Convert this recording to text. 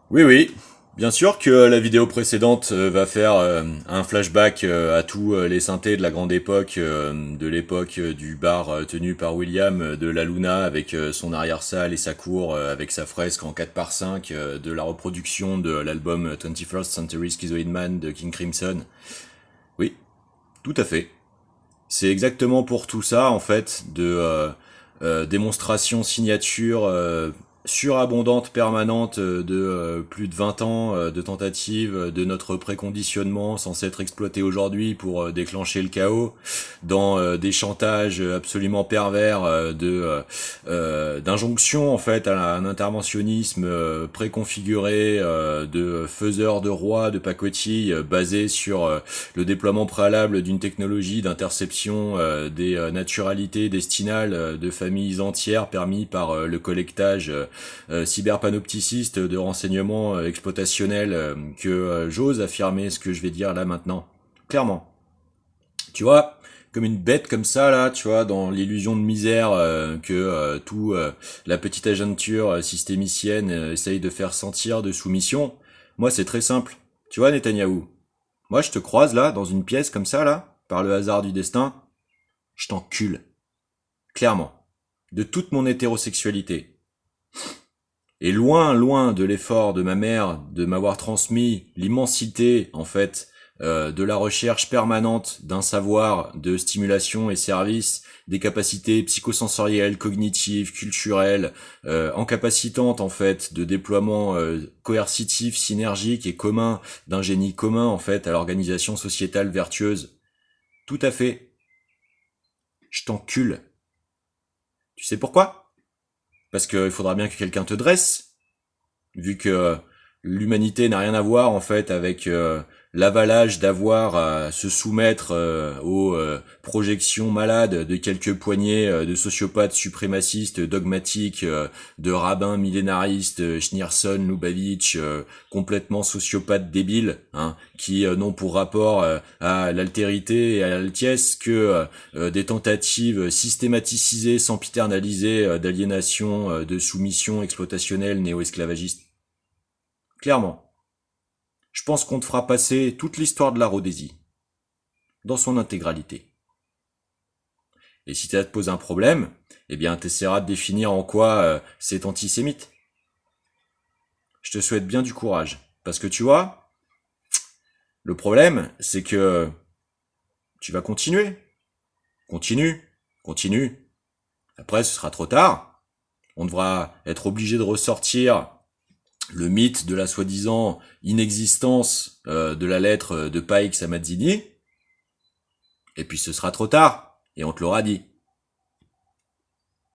Oui, oui. Bien sûr que la vidéo précédente va faire un flashback à tous les synthés de la grande époque, de l'époque du bar tenu par William de la Luna avec son arrière-salle et sa cour, avec sa fresque en 4 par 5 de la reproduction de l'album 21st Century Schizoid Man de King Crimson. Oui, tout à fait. C'est exactement pour tout ça, en fait, de démonstration signature surabondante, permanente de plus de 20 ans de tentatives de notre préconditionnement censé être exploité aujourd'hui pour déclencher le chaos dans des chantages absolument pervers d'injonction en fait à un interventionnisme préconfiguré de faiseurs de rois de pacotille basé sur le déploiement préalable d'une technologie d'interception des naturalités destinales de familles entières permis par le collectage cyberpanopticiste de renseignements exploitationnels que j'ose affirmer ce que je vais dire là maintenant. Clairement. Tu vois, comme une bête comme ça là, tu vois, dans l'illusion de misère que tout la petite agenture systémicienne essaye de faire sentir de soumission. Moi, c'est très simple. Tu vois, Netanyahou, moi, je te croise là, dans une pièce comme ça, là, par le hasard du destin, je t'encule. Clairement. De toute mon hétérosexualité. Et loin, loin de l'effort de ma mère de m'avoir transmis l'immensité, en fait, de la recherche permanente d'un savoir de stimulation et service, des capacités psychosensorielles, cognitives, culturelles, incapacitantes en fait de déploiement coercitif, synergique et commun d'un génie commun en fait à l'organisation sociétale vertueuse. Tout à fait. Je t'encule. Tu sais pourquoi? Parce qu'il faudra bien que quelqu'un te dresse, vu que l'humanité n'a rien à voir en fait avec l'avalage d'avoir à se soumettre aux projections malades de quelques poignées de sociopathes suprémacistes, dogmatiques, de rabbins millénaristes, Schneerson, Lubavitch, complètement sociopathes débiles, hein, qui n'ont pour rapport à l'altérité et à l'altiesse que des tentatives systématisées, sempiternalisées d'aliénation, de soumission exploitationnelle néo-esclavagiste. Clairement. Je pense qu'on te fera passer toute l'histoire de la Rhodésie, dans son intégralité. Et si ça te pose un problème, eh bien t'essaieras de définir en quoi c'est antisémite. Je te souhaite bien du courage. Parce que tu vois, le problème, c'est que tu vas continuer. Continue, continue. Après, ce sera trop tard. On devra être obligé de ressortir le mythe de la soi-disant inexistence de la lettre de Paix à Mazzini. Et puis ce sera trop tard. Et on te l'aura dit.